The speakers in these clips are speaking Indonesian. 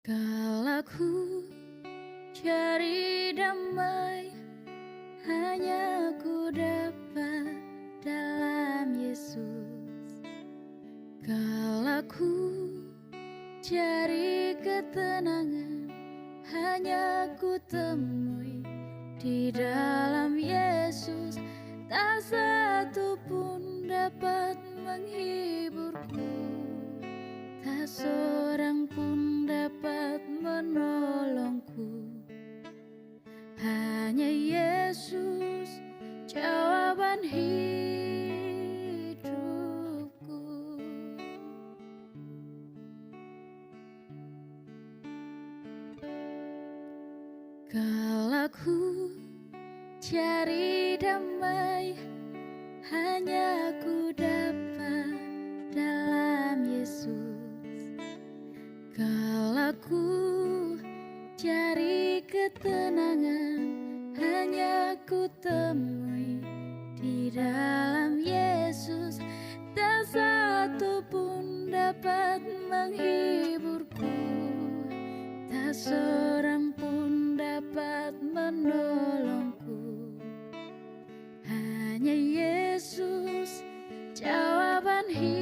Kala ku cari damai, hanya ku dapat dalam Yesus. Kala ku cari ketenangan, hanya ku temui di dalam Yesus. Tak satu pun dapat menghiburku, tak seorang pun dapat menolongku. Hanya Yesus jawaban hidupku. Kala ku cari damai, hanya ku dapat dalam Yesus. Kala ku cari ketenangan, hanya ku temui di dalam Yesus. Tak satu pun dapat menghiburku, tak seorang pun dapat menolongku. Hanya Yesus jawaban hidupku.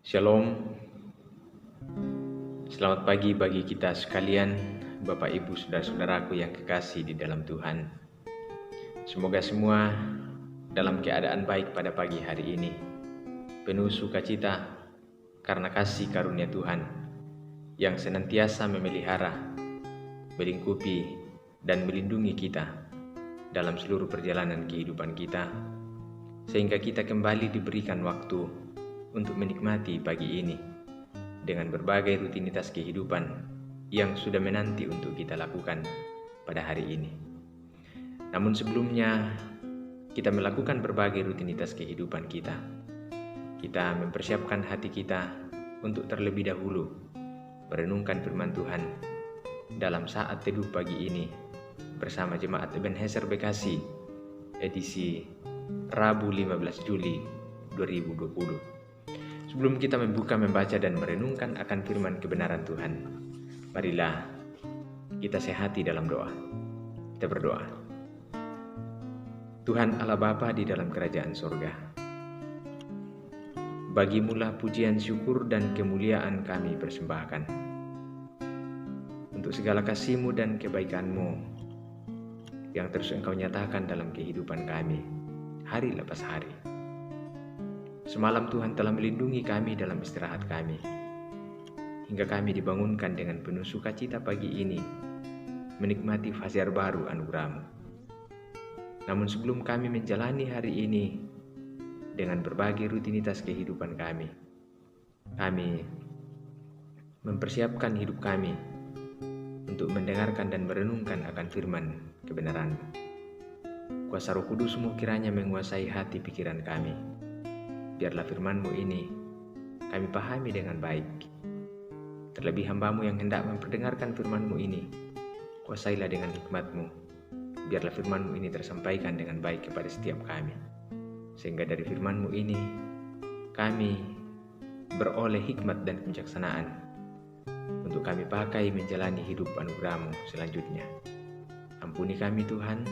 Shalom. Selamat pagi bagi kita sekalian, Bapak Ibu Saudara-saudaraku yang kekasih di dalam Tuhan. Semoga semua dalam keadaan baik pada pagi hari ini, penuh sukacita karena kasih karunia Tuhan yang senantiasa memelihara, melingkupi, dan melindungi kita dalam seluruh perjalanan kehidupan kita, sehingga kita kembali diberikan waktu untuk menikmati pagi ini dengan berbagai rutinitas kehidupan yang sudah menanti untuk kita lakukan pada hari ini. Namun sebelumnya kita melakukan berbagai rutinitas kehidupan kita mempersiapkan hati kita untuk terlebih dahulu merenungkan firman Tuhan dalam saat teduh pagi ini bersama Jemaat Ebenezer Bekasi edisi Rabu 15 Juli 2020. Sebelum kita membaca dan merenungkan akan firman kebenaran Tuhan, marilah kita sehati dalam doa. Kita berdoa. Tuhan Allah Bapa di dalam kerajaan sorga, bagimulah pujian, syukur, dan kemuliaan kami persembahkan untuk segala kasih-Mu dan kebaikan-Mu yang terus Engkau nyatakan dalam kehidupan kami hari lepas hari. Semalam Tuhan telah melindungi kami dalam istirahat kami, hingga kami dibangunkan dengan penuh sukacita pagi ini, menikmati fajar baru anugerah-Mu. Namun sebelum kami menjalani hari ini dengan berbagai rutinitas kehidupan kami mempersiapkan hidup kami untuk mendengarkan dan merenungkan akan firman kebenaran-Mu. Kuasa Roh Kudus-Mu kiranya menguasai hati pikiran kami. Biarlah firman-Mu ini kami pahami dengan baik. Terlebih hamba-Mu yang hendak memperdengarkan firman-Mu ini, kuasailah dengan hikmat-Mu. Biarlah firman-Mu ini tersampaikan dengan baik kepada setiap kami, sehingga dari firman-Mu ini kami beroleh hikmat dan kebijaksanaan untuk kami pakai menjalani hidup anugerah-Mu selanjutnya. Ampuni kami Tuhan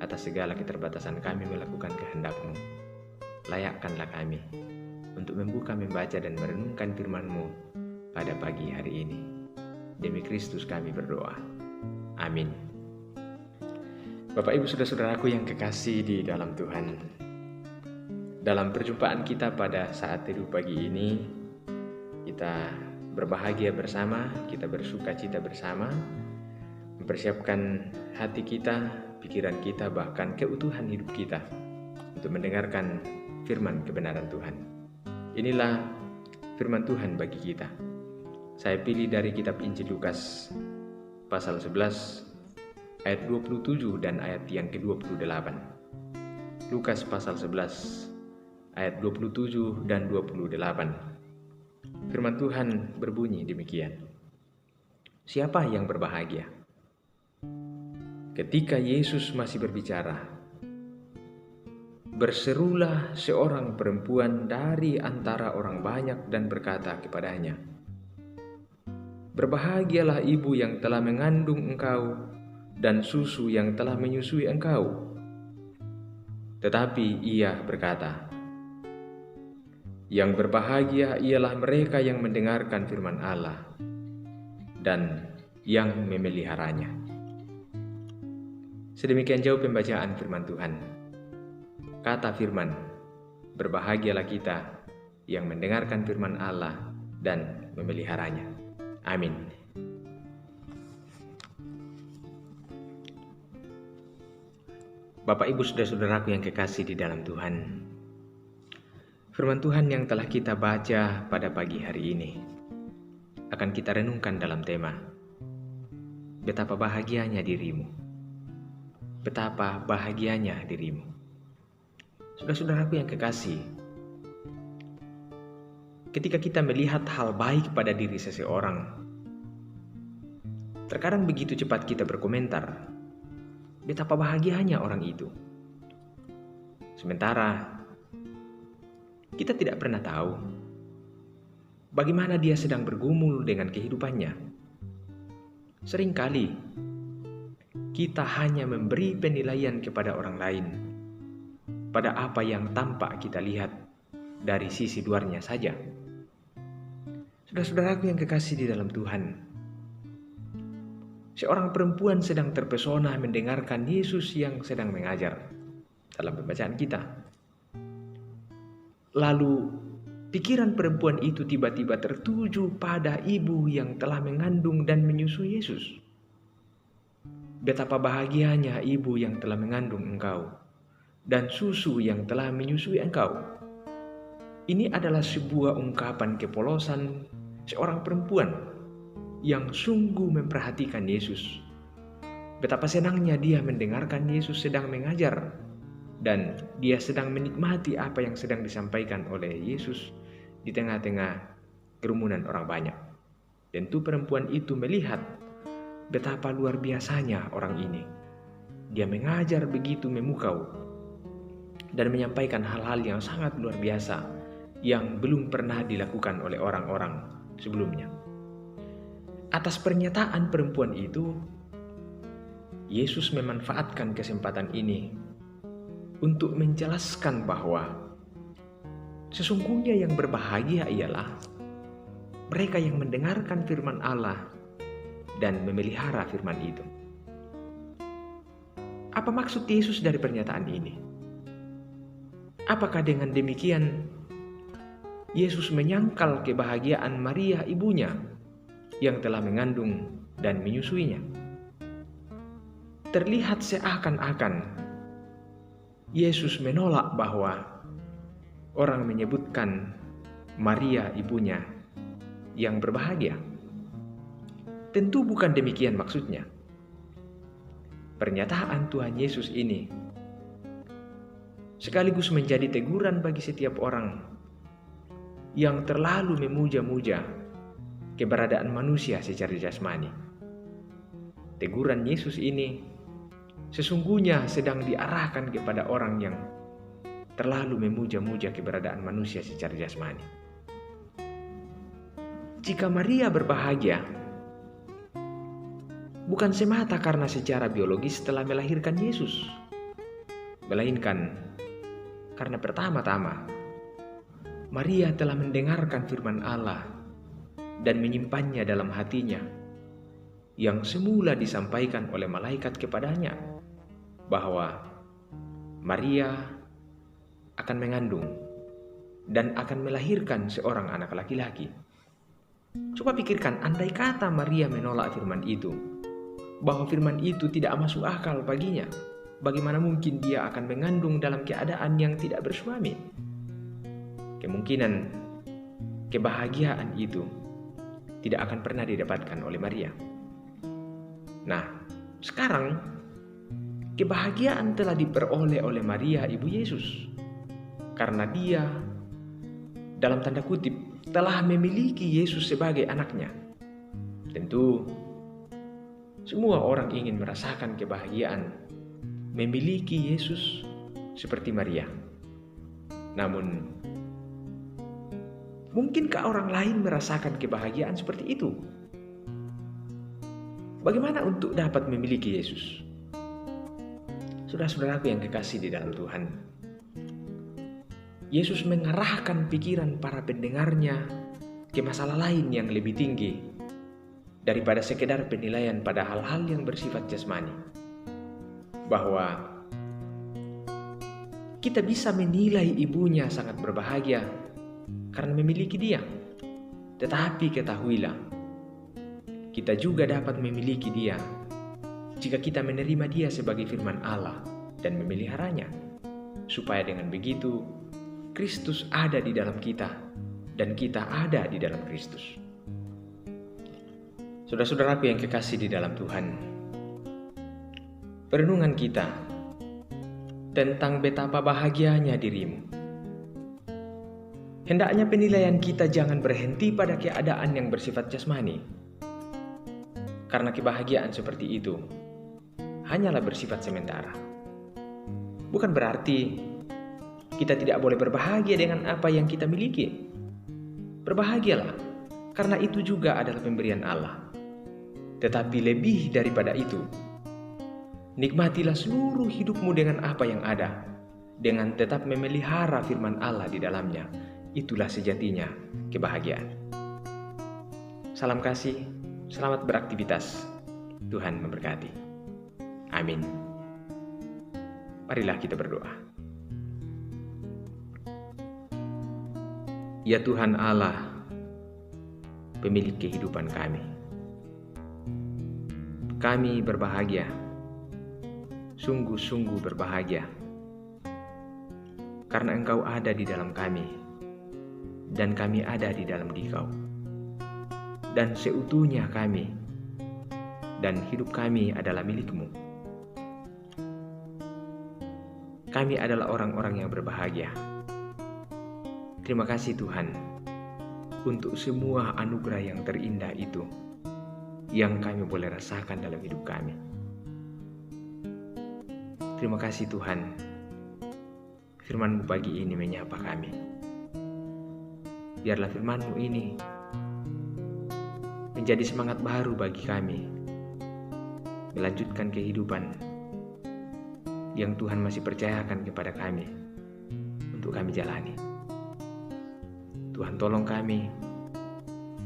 atas segala keterbatasan kami melakukan kehendak-Mu. Layakkanlah kami untuk membaca dan merenungkan firman-Mu pada pagi hari ini. Demi Kristus kami berdoa. Amin. Bapak Ibu Saudara-saudaraku yang kekasih di dalam Tuhan, dalam perjumpaan kita pada saat teduh pagi ini, kita berbahagia bersama, kita bersukacita bersama, mempersiapkan hati kita, pikiran kita, bahkan keutuhan hidup kita untuk mendengarkan firman kebenaran Tuhan. Inilah firman Tuhan bagi kita. Saya pilih dari kitab Injil Lukas pasal 11 ayat 27 dan ayat yang ke-28. Lukas pasal 11 ayat 27 dan 28. Firman Tuhan berbunyi demikian. Siapa yang berbahagia? Ketika Yesus masih berbicara, berserulah seorang perempuan dari antara orang banyak dan berkata kepadanya, "Berbahagialah ibu yang telah mengandung engkau dan susu yang telah menyusui engkau." Tetapi ia berkata, "Yang berbahagia ialah mereka yang mendengarkan firman Allah dan yang memeliharanya." Sedemikian jauh pembacaan firman Tuhan. Kata firman, berbahagialah kita yang mendengarkan firman Allah dan memeliharanya. Amin. Bapak, Ibu, saudara-saudaraku yang kekasih di dalam Tuhan, firman Tuhan yang telah kita baca pada pagi hari ini akan kita renungkan dalam tema, betapa bahagianya dirimu. Betapa bahagianya dirimu. Saudara-saudaraku yang kekasih, ketika kita melihat hal baik pada diri seseorang, terkadang begitu cepat kita berkomentar, betapa bahagianya orang itu. Sementara kita tidak pernah tahu bagaimana dia sedang bergumul dengan kehidupannya. Seringkali kita hanya memberi penilaian kepada orang lain pada apa yang tampak kita lihat dari sisi luarnya saja. Saudara-saudaraku yang kekasih di dalam Tuhan, seorang perempuan sedang terpesona mendengarkan Yesus yang sedang mengajar dalam pembacaan kita. Lalu pikiran perempuan itu tiba-tiba tertuju pada ibu yang telah mengandung dan menyusui Yesus. Betapa bahagianya ibu yang telah mengandung engkau dan susu yang telah menyusui engkau. Ini adalah sebuah ungkapan kepolosan seorang perempuan yang sungguh memperhatikan Yesus. Betapa senangnya dia mendengarkan Yesus sedang mengajar dan dia sedang menikmati apa yang sedang disampaikan oleh Yesus di tengah-tengah kerumunan orang banyak. Tentu perempuan itu melihat betapa luar biasanya orang ini. Dia mengajar begitu memukau dan menyampaikan hal-hal yang sangat luar biasa yang belum pernah dilakukan oleh orang-orang sebelumnya. Atas pernyataan perempuan itu, Yesus memanfaatkan kesempatan ini untuk menjelaskan bahwa sesungguhnya yang berbahagia ialah mereka yang mendengarkan firman Allah dan memelihara firman itu. Apa maksud Yesus dari pernyataan ini? Apakah dengan demikian Yesus menyangkal kebahagiaan Maria ibunya yang telah mengandung dan menyusuinya? Terlihat seakan-akan Yesus menolak bahwa orang menyebutkan Maria ibunya yang berbahagia. Tentu bukan demikian maksudnya. Pernyataan Tuhan Yesus ini sekaligus menjadi teguran bagi setiap orang yang terlalu memuja-muja keberadaan manusia secara jasmani. Teguran Yesus ini sesungguhnya sedang diarahkan kepada orang yang terlalu memuja-muja keberadaan manusia secara jasmani. Jika Maria berbahagia, bukan semata karena secara biologis telah melahirkan Yesus, melainkan karena pertama-tama Maria telah mendengarkan firman Allah dan menyimpannya dalam hatinya yang semula disampaikan oleh malaikat kepadanya bahwa Maria akan mengandung dan akan melahirkan seorang anak laki-laki. Coba pikirkan, andai kata Maria menolak firman itu, bahwa firman itu tidak masuk akal baginya, bagaimana mungkin dia akan mengandung dalam keadaan yang tidak bersuami? Kemungkinan kebahagiaan itu tidak akan pernah didapatkan oleh Maria. Nah, sekarang kebahagiaan telah diperoleh oleh Maria ibu Yesus karena dia dalam tanda kutip telah memiliki Yesus sebagai anaknya. Tentu semua orang ingin merasakan kebahagiaan memiliki Yesus seperti Maria. Namun, mungkinkah orang lain merasakan kebahagiaan seperti itu? Bagaimana untuk dapat memiliki Yesus? Saudara-saudaraku yang kekasih di dalam Tuhan, Yesus mengarahkan pikiran para pendengarnya ke masalah lain yang lebih tinggi daripada sekedar penilaian pada hal-hal yang bersifat jasmani. Bahwa kita bisa menilai ibunya sangat berbahagia karena memiliki dia. Tetapi ketahuilah, kita juga dapat memiliki dia jika kita menerima dia sebagai firman Allah dan memeliharanya. Supaya dengan begitu, Kristus ada di dalam kita dan kita ada di dalam Kristus. Saudara-saudaraku yang kekasih di dalam Tuhan, perenungan kita tentang betapa bahagianya dirimu. Hendaknya penilaian kita jangan berhenti pada keadaan yang bersifat jasmani. Karena kebahagiaan seperti itu hanyalah bersifat sementara. Bukan berarti kita tidak boleh berbahagia dengan apa yang kita miliki. Berbahagialah, karena itu juga adalah pemberian Allah. Tetapi lebih daripada itu, nikmatilah seluruh hidupmu dengan apa yang ada, dengan tetap memelihara firman Allah di dalamnya. Itulah sejatinya kebahagiaan. Salam kasih, selamat beraktivitas. Tuhan memberkati. Amin. Marilah kita berdoa. Ya Tuhan Allah, pemilik kehidupan kami. Kami berbahagia, sungguh-sungguh berbahagia, karena Engkau ada di dalam kami, dan kami ada di dalam Dikau. Dan seutuhnya kami, dan hidup kami adalah milik-Mu. Kami adalah orang-orang yang berbahagia. Terima kasih Tuhan, untuk semua anugerah yang terindah itu, yang kami boleh rasakan dalam hidup kami. Terima kasih Tuhan, firman-Mu pagi ini menyapa kami. Biarlah firman-Mu ini menjadi semangat baru bagi kami, melanjutkan kehidupan yang Tuhan masih percayakan kepada kami untuk kami jalani. Tuhan tolong kami,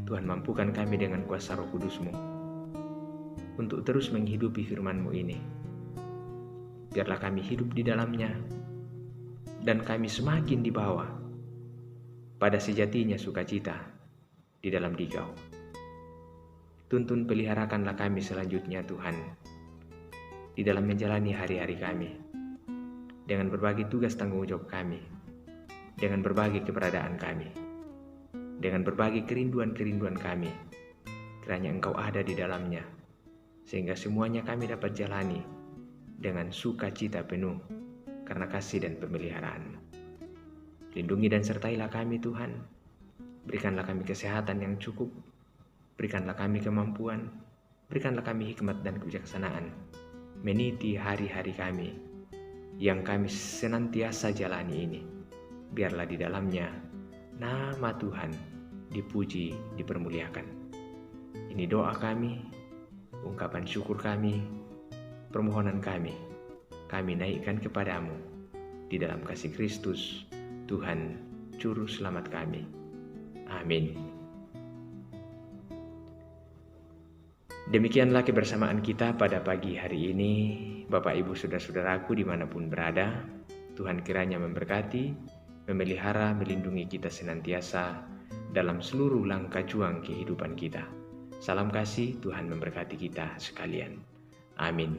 Tuhan mampukan kami dengan kuasa Roh Kudus-Mu untuk terus menghidupi firman-Mu ini. Biarlah kami hidup di dalamnya dan kami semakin dibawa pada sejatinya sukacita di dalam Dikau. Tuntun peliharakanlah kami selanjutnya Tuhan, di dalam menjalani hari-hari kami, dengan berbagai tugas tanggung jawab kami, dengan berbagai keberadaan kami, dengan berbagai kerinduan-kerinduan kami. Kiranya Engkau ada di dalamnya, sehingga semuanya kami dapat jalani dengan sukacita penuh karena kasih dan pemeliharaan. Lindungi dan sertailah kami Tuhan, berikanlah kami kesehatan yang cukup, berikanlah kami kemampuan, berikanlah kami hikmat dan kebijaksanaan meniti hari-hari kami yang kami senantiasa jalani ini. Biarlah di dalamnya nama Tuhan dipuji, dipermuliakan. Ini doa kami, ungkapan syukur kami, permohonan kami naikkan kepadamu di dalam kasih Kristus, Tuhan Juru Selamat kami. Amin. Demikianlah kebersamaan kita pada pagi hari ini. Bapak Ibu Saudara-saudaraku dimanapun berada, Tuhan kiranya memberkati, memelihara, melindungi kita senantiasa dalam seluruh langkah juang kehidupan kita. Salam kasih, Tuhan memberkati kita sekalian. Amin.